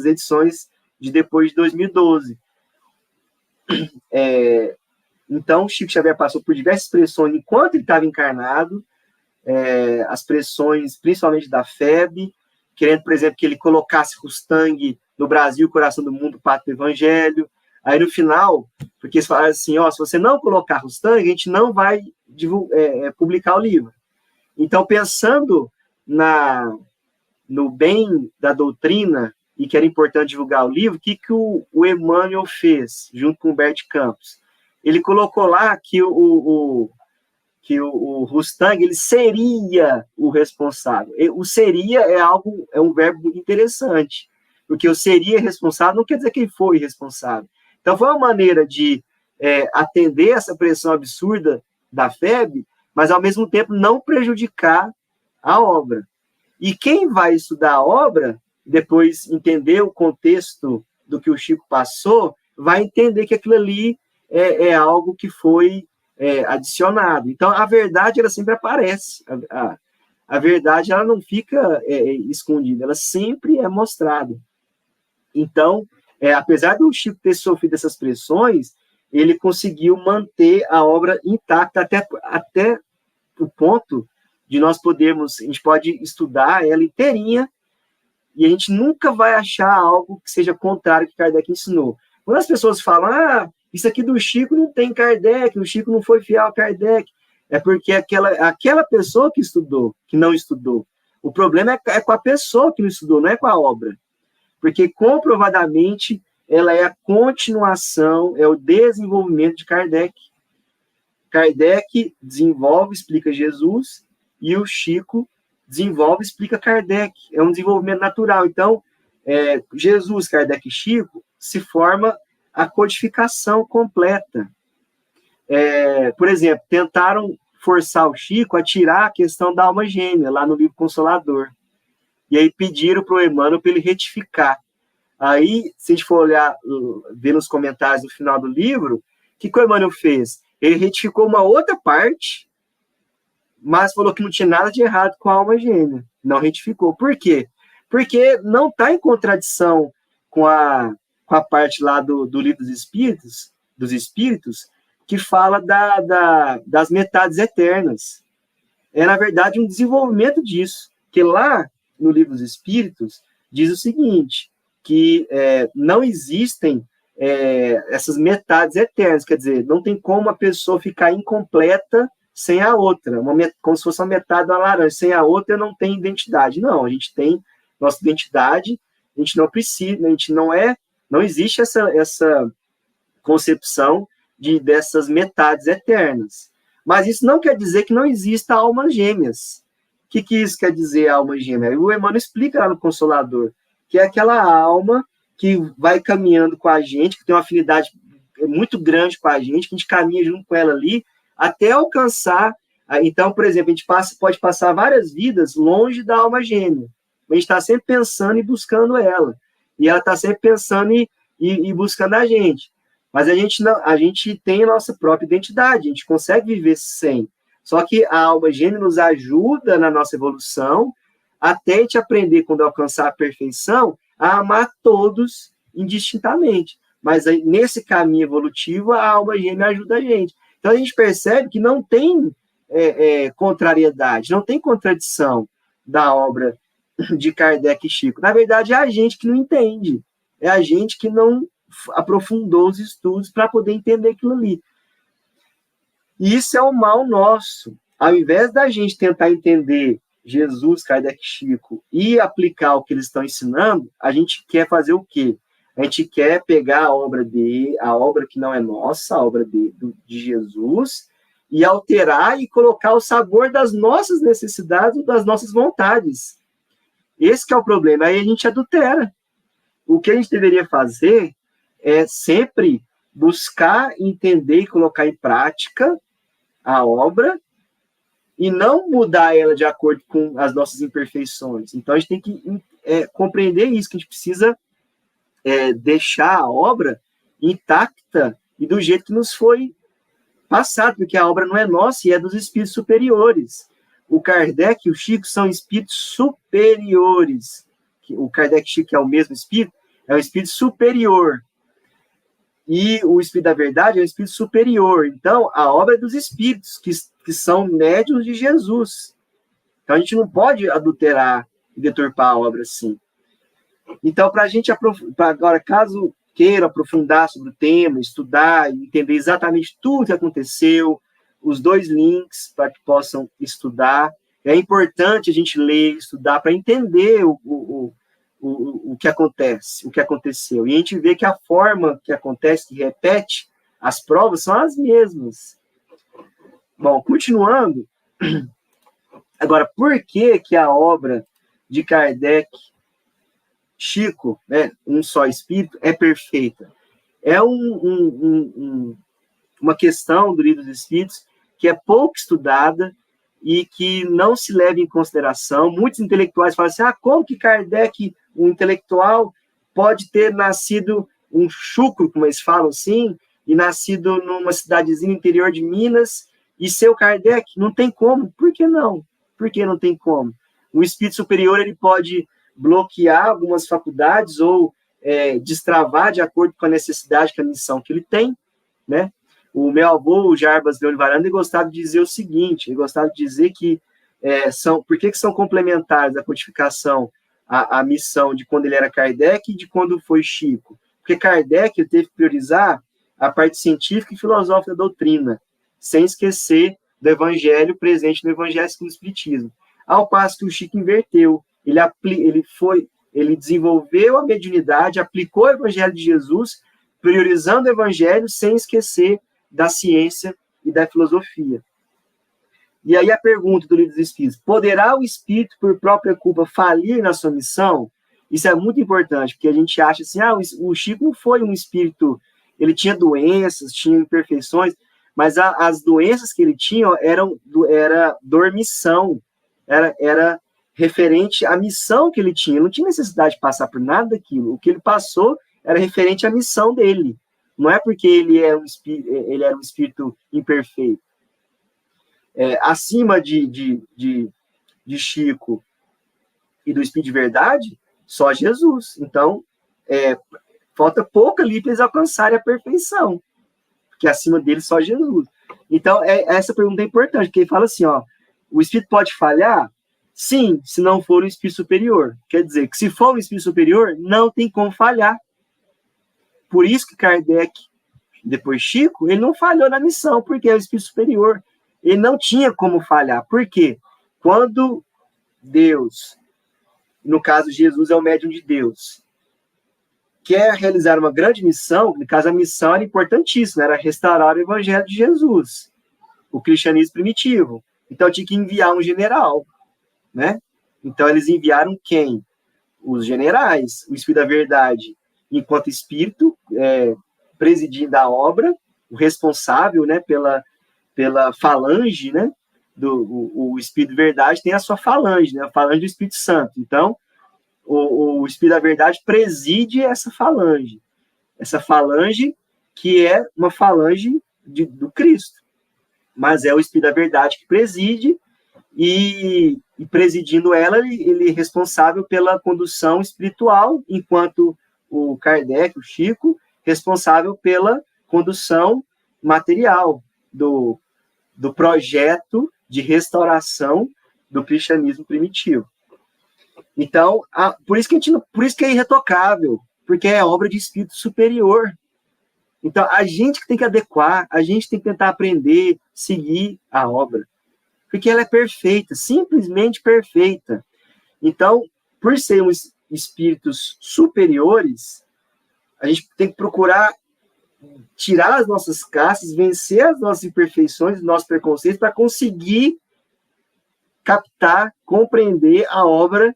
edições de depois de 2012. Então, Chico Xavier passou por diversas pressões enquanto ele estava encarnado, as pressões, principalmente da FEB, querendo, por exemplo, que ele colocasse Rostand no Brasil, Coração do Mundo, Pátria do Evangelho. Aí, no final, porque eles falaram assim, se você não colocar Rostand, a gente não vai publicar o livro. Então, pensando no bem da doutrina, e que era importante divulgar o livro, o que o Emmanuel fez, junto com o Humberto Campos? Ele colocou lá que o Rostand, ele seria o responsável. O seria é um verbo muito interessante, porque o seria responsável não quer dizer que ele foi responsável. Então, foi uma maneira de atender essa pressão absurda da FEB, mas, ao mesmo tempo, não prejudicar a obra. E quem vai estudar a obra, depois entender o contexto do que o Chico passou, vai entender que aquilo ali é algo que foi adicionado. Então, a verdade, ela sempre aparece. A verdade, ela não fica escondida, ela sempre é mostrada. Então, apesar do Chico ter sofrido essas pressões, ele conseguiu manter a obra intacta até o ponto de nós podermos, a gente pode estudar ela inteirinha e a gente nunca vai achar algo que seja contrário ao que Kardec ensinou. Quando as pessoas falam, isso aqui do Chico não tem Kardec, o Chico não foi fiel a Kardec, é porque aquela pessoa que estudou, que não estudou. O problema é com a pessoa que não estudou, não é com a obra. Porque, comprovadamente, ela é a continuação, é o desenvolvimento de Kardec. Kardec desenvolve, explica Jesus, e o Chico desenvolve, explica Kardec. É um desenvolvimento natural. Então, Jesus, Kardec e Chico se forma a codificação completa. Por exemplo, tentaram forçar o Chico a tirar a questão da alma gêmea, lá no livro Consolador. E aí pediram para o Emmanuel para ele retificar. Aí, se a gente for olhar, ver nos comentários no final do livro, o que o Emmanuel fez? Ele retificou uma outra parte, mas falou que não tinha nada de errado com a alma gêmea. Não retificou. Por quê? Porque não está em contradição com a parte lá do livro dos Espíritos, que fala das metades eternas. É, na verdade, um desenvolvimento disso. Que lá, no livro dos Espíritos, diz o seguinte, que não existem essas metades eternas, quer dizer, não tem como a pessoa ficar incompleta sem a outra, como se fosse uma metade de uma laranja, sem a outra não tem identidade. Não, a gente tem nossa identidade, a gente não precisa, não existe essa concepção dessas metades eternas. Mas isso não quer dizer que não exista almas gêmeas. O que isso quer dizer, alma gêmea? O Emmanuel explica lá no Consolador, que é aquela alma que vai caminhando com a gente, que tem uma afinidade muito grande com a gente, que a gente caminha junto com ela ali, até alcançar. Então, por exemplo, a gente pode passar várias vidas longe da alma gêmea. A gente está sempre pensando e buscando ela. E ela está sempre pensando e buscando a gente. Mas a gente tem a nossa própria identidade, a gente consegue viver sem. Só que a alma gêmea nos ajuda na nossa evolução, até a gente aprender, quando alcançar a perfeição, a amar todos indistintamente. Mas aí, nesse caminho evolutivo, a alma gêmea ajuda a gente. Então a gente percebe que não tem contrariedade, não tem contradição da obra de Kardec e Chico. Na verdade, é a gente que não entende. É a gente que não aprofundou os estudos para poder entender aquilo ali. E isso é o mal nosso. Ao invés da gente tentar entender Jesus, Kardec e Chico e aplicar o que eles estão ensinando, a gente quer fazer o quê? A gente quer pegar a obra que não é nossa, a obra de Jesus, e alterar e colocar o sabor das nossas necessidades, das nossas vontades. Esse que é o problema. Aí a gente adultera. O que a gente deveria fazer é sempre buscar entender e colocar em prática a obra e não mudar ela de acordo com as nossas imperfeições. Então, a gente tem que compreender isso, que a gente precisa deixar a obra intacta e do jeito que nos foi passado, porque a obra não é nossa e é dos espíritos superiores. O Kardec e o Chico são espíritos superiores. O Kardec e o Chico é o mesmo espírito, é um espírito superior. E o Espírito da Verdade é um espírito superior. Então, a obra é dos espíritos, que são médiuns de Jesus. Então, a gente não pode adulterar e deturpar a obra assim. Então, para a gente agora, caso queira aprofundar sobre o tema, estudar e entender exatamente tudo que aconteceu, os 2 links para que possam estudar. É importante a gente ler, estudar, para entender o que acontece, o que aconteceu. E a gente vê que a forma que acontece, que repete, as provas são as mesmas. Bom, continuando. Agora, por que a obra de Kardec, Chico, né, um só espírito, é perfeita? É uma questão do Livro dos Espíritos que é pouco estudada e que não se leva em consideração. Muitos intelectuais falam assim, como que Kardec, um intelectual, pode ter nascido um chucro, como eles falam assim, e nascido numa cidadezinha interior de Minas, e ser o Kardec? Não tem como. Por que não? Por que não tem como? O espírito superior, ele pode bloquear algumas faculdades ou destravar de acordo com a necessidade, com a missão que ele tem, né? O meu avô, o Jarbas Leão de Varanda, ele gostava de dizer o seguinte, ele gostava de dizer que por que são complementares a codificação, a missão de quando ele era Kardec e de quando foi Chico? Porque Kardec teve que priorizar a parte científica e filosófica da doutrina, sem esquecer do evangelho presente no evangelho segundo o Espiritismo. Ao passo que o Chico inverteu, ele desenvolveu a mediunidade, aplicou o evangelho de Jesus, priorizando o evangelho sem esquecer da ciência e da filosofia. E aí a pergunta do Livro dos Espíritos: poderá o espírito, por própria culpa, falir na sua missão? Isso é muito importante, porque a gente acha assim, o Chico não foi um espírito, ele tinha doenças, tinha imperfeições, mas as doenças que ele tinha era dormição, era referente à missão que ele tinha. Ele não tinha necessidade de passar por nada daquilo. O que ele passou era referente à missão dele. Não é porque ele era um espírito imperfeito. Acima de Chico e do Espírito de Verdade, só Jesus. Então, falta pouco ali para eles alcançarem a perfeição, porque acima deles só Jesus. Então, essa pergunta é importante, porque ele fala assim, o Espírito pode falhar? Sim, se não for um Espírito superior. Quer dizer, que se for um Espírito superior, não tem como falhar. Por isso que Kardec, depois Chico, ele não falhou na missão, porque é o Espírito superior. Ele não tinha como falhar. Por quê? Quando Deus, no caso Jesus é o médium de Deus, quer realizar uma grande missão, no caso a missão era importantíssima, era restaurar o evangelho de Jesus, o cristianismo primitivo. Então tinha que enviar um general, né? Então eles enviaram quem? Os generais, o Espírito da Verdade, enquanto espírito, presidindo a obra, o responsável, né, pela falange, né, o Espírito da Verdade tem a sua falange, né, a falange do Espírito Santo. Então, o Espírito da Verdade preside essa falange que é uma falange do Cristo, mas é o Espírito da Verdade que preside, e presidindo ela, ele é responsável pela condução espiritual, enquanto o Kardec, o Chico, responsável pela condução material do projeto de restauração do cristianismo primitivo. Então, por isso que é irretocável, porque é obra de espírito superior. Então, a gente que tem que adequar, a gente tem que tentar aprender, seguir a obra, porque ela é perfeita, simplesmente perfeita. Então, por sermos espíritos superiores, a gente tem que procurar tirar as nossas cascas, vencer as nossas imperfeições, os nossos preconceitos, para conseguir captar, compreender a obra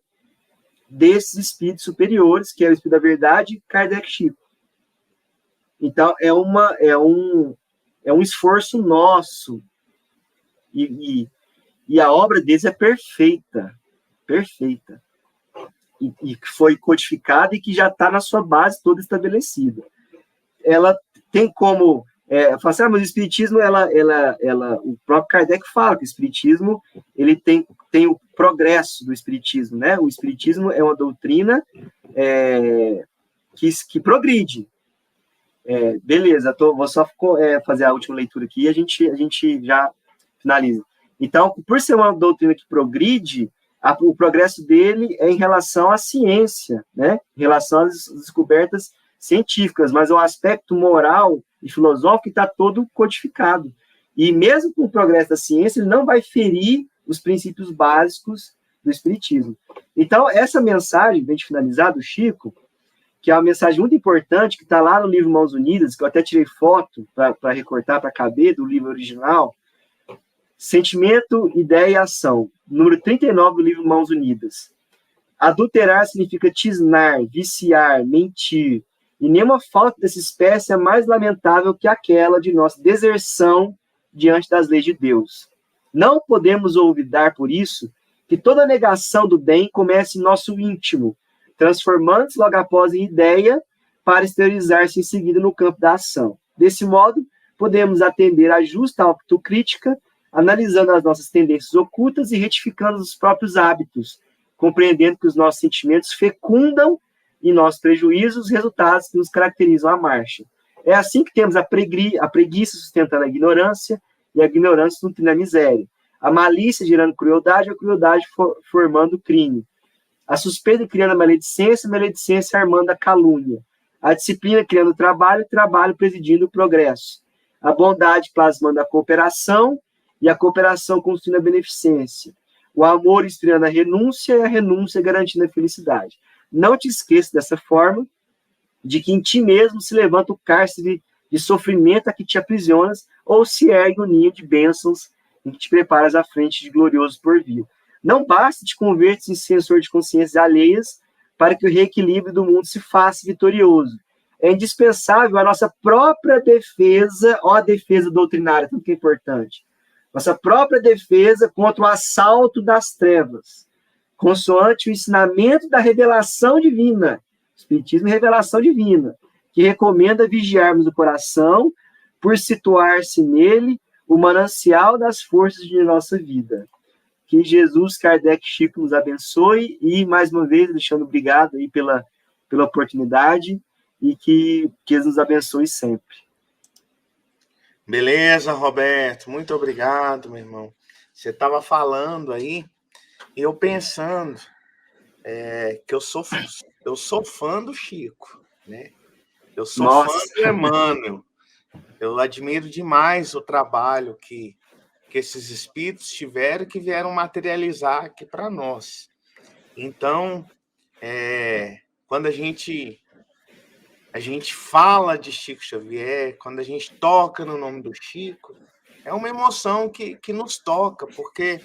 desses espíritos superiores, que é o Espírito da Verdade, Kardec, Chico. Então, é um esforço nosso, e a obra deles é perfeita, e que foi codificada e que já está na sua base toda estabelecida. Ela tem como... falar assim, mas o Espiritismo, o próprio Kardec fala que o Espiritismo ele tem o progresso do Espiritismo, né? O Espiritismo é uma doutrina que progride. Beleza, vou só fazer a última leitura aqui e a gente já finaliza. Então, por ser uma doutrina que progride, o progresso dele é em relação à ciência, né? Em relação às descobertas científicas, mas o aspecto moral e filosófico está todo codificado. E mesmo com o progresso da ciência, ele não vai ferir os princípios básicos do Espiritismo. Então, essa mensagem, bem de finalizar, do Chico, que é uma mensagem muito importante, que está lá no livro Mãos Unidas, que eu até tirei foto para recortar, para caber, do livro original, Sentimento, Ideia e Ação, número 39 do livro Mãos Unidas. Adulterar significa tisnar, viciar, mentir, e nenhuma falta dessa espécie é mais lamentável que aquela de nossa deserção diante das leis de Deus. Não podemos olvidar, por isso, que toda negação do bem começa em nosso íntimo, transformando-se logo após em ideia para exteriorizar-se em seguida no campo da ação. Desse modo, podemos atender à justa autocrítica, analisando as nossas tendências ocultas e retificando os próprios hábitos, compreendendo que os nossos sentimentos fecundam em nossos prejuízos os resultados que nos caracterizam a marcha. É assim que temos a preguiça sustentando a ignorância e a ignorância nutrindo a miséria. A malícia gerando crueldade, a crueldade formando crime. A suspeita criando a maledicência armando a calúnia. A disciplina criando o trabalho presidindo o progresso. A bondade plasmando a cooperação e a cooperação construindo a beneficência. O amor inspirando a renúncia e a renúncia garantindo a felicidade. Não te esqueça dessa forma de que em ti mesmo se levanta o cárcere de sofrimento a que te aprisionas ou se ergue o ninho de bênçãos em que te preparas à frente de glorioso porvir. Não basta te convertes em censor de consciências alheias para que o reequilíbrio do mundo se faça vitorioso. É indispensável a nossa própria defesa, ó, a defesa doutrinária, tudo que é importante. Nossa própria defesa contra o assalto das trevas, consoante o ensinamento da revelação divina, Espiritismo e revelação divina, que recomenda vigiarmos o coração por situar-se nele o manancial das forças de nossa vida. Que Jesus, Kardec, Chico nos abençoe e, mais uma vez, Alexandre, obrigado aí pela oportunidade e que eles nos abençoe sempre. Beleza, Roberto, muito obrigado, meu irmão. Você estava falando aí e eu pensando que eu sou fã do Chico, né? Eu sou fã do Emmanuel. Eu admiro demais o trabalho que esses espíritos tiveram, que vieram materializar aqui para nós. Então, quando a gente fala de Chico Xavier, quando a gente toca no nome do Chico, é uma emoção que nos toca, porque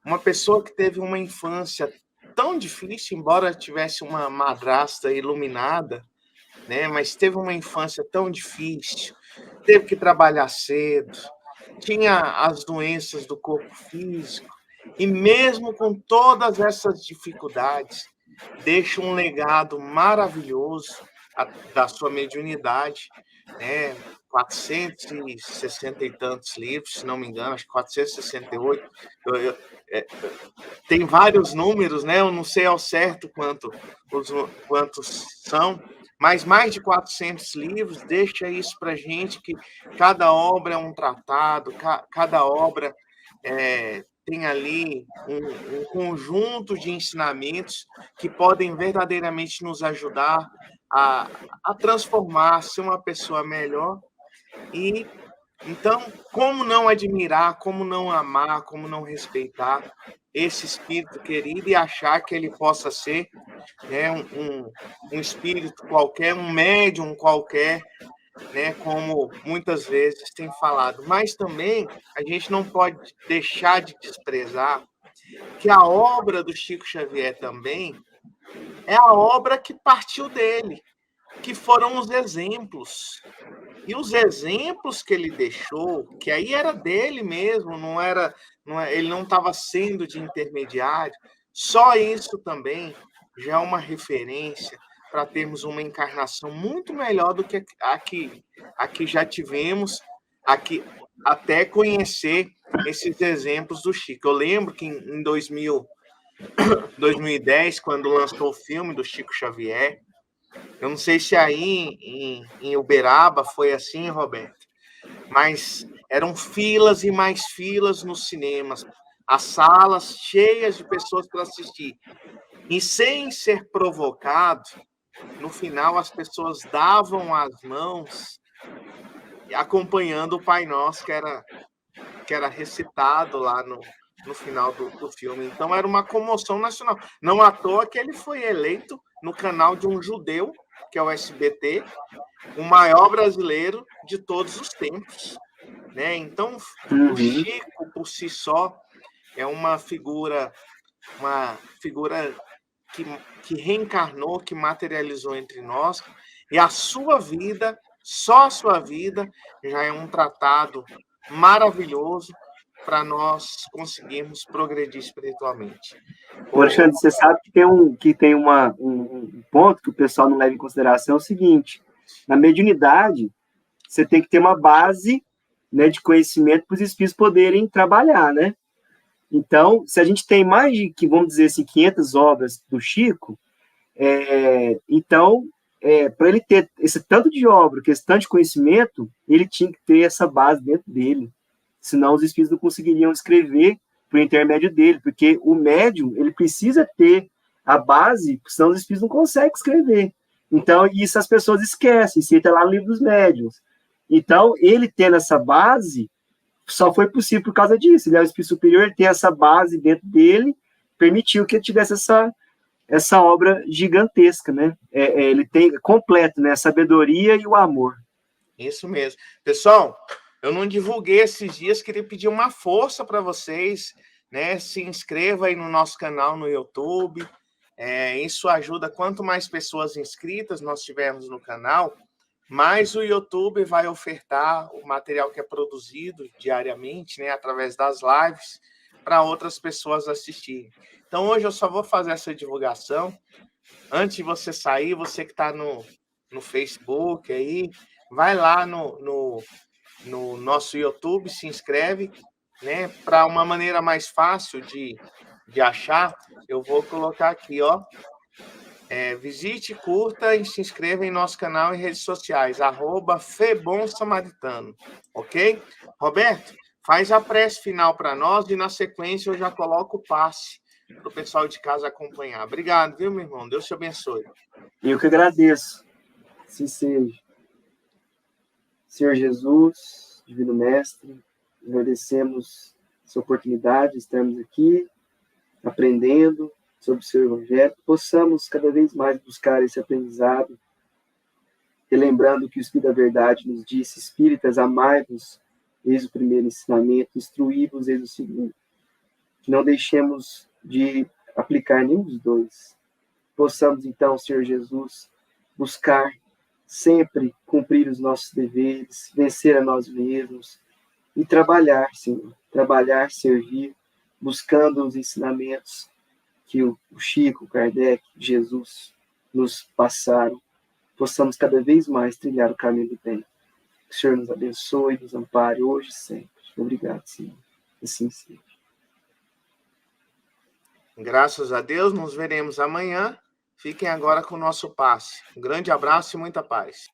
uma pessoa que teve uma infância tão difícil, embora tivesse uma madrasta iluminada, né, mas teve uma infância tão difícil, teve que trabalhar cedo, tinha as doenças do corpo físico, e mesmo com todas essas dificuldades, deixa um legado maravilhoso da sua mediunidade, né? 460 e tantos livros, se não me engano, acho que 468. Tem vários números, né? Eu não sei ao certo quantos são, mas mais de 400 livros. Deixa isso para a gente, que cada obra é um tratado, cada obra tem ali um conjunto de ensinamentos que podem verdadeiramente nos ajudar a transformar, ser uma pessoa melhor. E então, como não admirar, como não amar, como não respeitar esse espírito querido e achar que ele possa ser, né, um espírito qualquer, um médium qualquer, né, como muitas vezes tem falado. Mas também a gente não pode deixar de desprezar que a obra do Chico Xavier também é a obra que partiu dele, que foram os exemplos. E os exemplos que ele deixou, que aí era dele mesmo, ele não estava sendo de intermediário, só isso também já é uma referência para termos uma encarnação muito melhor do que a que já tivemos, até conhecer esses exemplos do Chico. Eu lembro que em 2010, quando lançou o filme do Chico Xavier, eu não sei se aí em Uberaba foi assim, Roberto, mas eram filas e mais filas nos cinemas, as salas cheias de pessoas para assistir. E sem ser provocado, no final as pessoas davam as mãos acompanhando o Pai Nosso, que era recitado lá no final do filme. Então era uma comoção nacional. Não à toa que ele foi eleito no canal de um judeu, que é o SBT, o maior brasileiro de todos os tempos, né? Então, o Chico, por si só, é uma figura que reencarnou, que materializou entre nós, e a sua vida, só a sua vida, já é um tratado maravilhoso para nós conseguirmos progredir espiritualmente. Alexandre, você sabe que tem um ponto que o pessoal não leva em consideração, é o seguinte: na mediunidade, você tem que ter uma base, né, de conhecimento para os espíritos poderem trabalhar, né? Então, se a gente tem mais de, vamos dizer assim, 500 obras do Chico, então para ele ter esse tanto de obra, esse tanto de conhecimento, ele tinha que ter essa base dentro dele. Senão os espíritos não conseguiriam escrever por intermédio dele, porque o médium, ele precisa ter a base, senão os espíritos não conseguem escrever. Então, isso as pessoas esquecem, isso está lá no livro dos médiuns. Então, ele tendo essa base, só foi possível por causa disso. Ele é o espírito superior, ele tem essa base dentro dele, permitiu que ele tivesse essa obra gigantesca, né? Ele tem completo, né? A sabedoria e o amor. Isso mesmo. Pessoal, eu não divulguei esses dias, queria pedir uma força para vocês, né? Se inscreva aí no nosso canal no YouTube. Isso ajuda. Quanto mais pessoas inscritas nós tivermos no canal, mais o YouTube vai ofertar o material que é produzido diariamente, né? Através das lives, para outras pessoas assistirem. Então, hoje eu só vou fazer essa divulgação. Antes de você sair, você que está no Facebook aí, vai lá no nosso YouTube, se inscreve, né? Para uma maneira mais fácil de achar, eu vou colocar aqui, ó. Visite, curta e se inscreva em nosso canal e redes sociais, @FebomSamaritano, ok? Roberto, faz a prece final para nós e na sequência eu já coloco o passe para o pessoal de casa acompanhar. Obrigado, viu, meu irmão? Deus te abençoe. Eu que agradeço. Assim seja. Senhor Jesus, Divino Mestre, agradecemos essa oportunidade de estarmos aqui aprendendo sobre o seu Evangelho, que possamos cada vez mais buscar esse aprendizado, relembrando que o Espírito da Verdade nos disse: espíritas, amai-vos, eis o primeiro ensinamento, instruí-vos, eis o segundo. Que não deixemos de aplicar nenhum dos dois. Possamos, então, Senhor Jesus, buscar sempre cumprir os nossos deveres, vencer a nós mesmos e trabalhar, Senhor, trabalhar, servir, buscando os ensinamentos que o Chico, o Kardec, Jesus nos passaram, possamos cada vez mais trilhar o caminho do bem. Que o Senhor nos abençoe, nos ampare hoje e sempre. Obrigado, Senhor. Assim seja. Graças a Deus, nos veremos amanhã. Fiquem agora com o nosso passe. Um grande abraço e muita paz.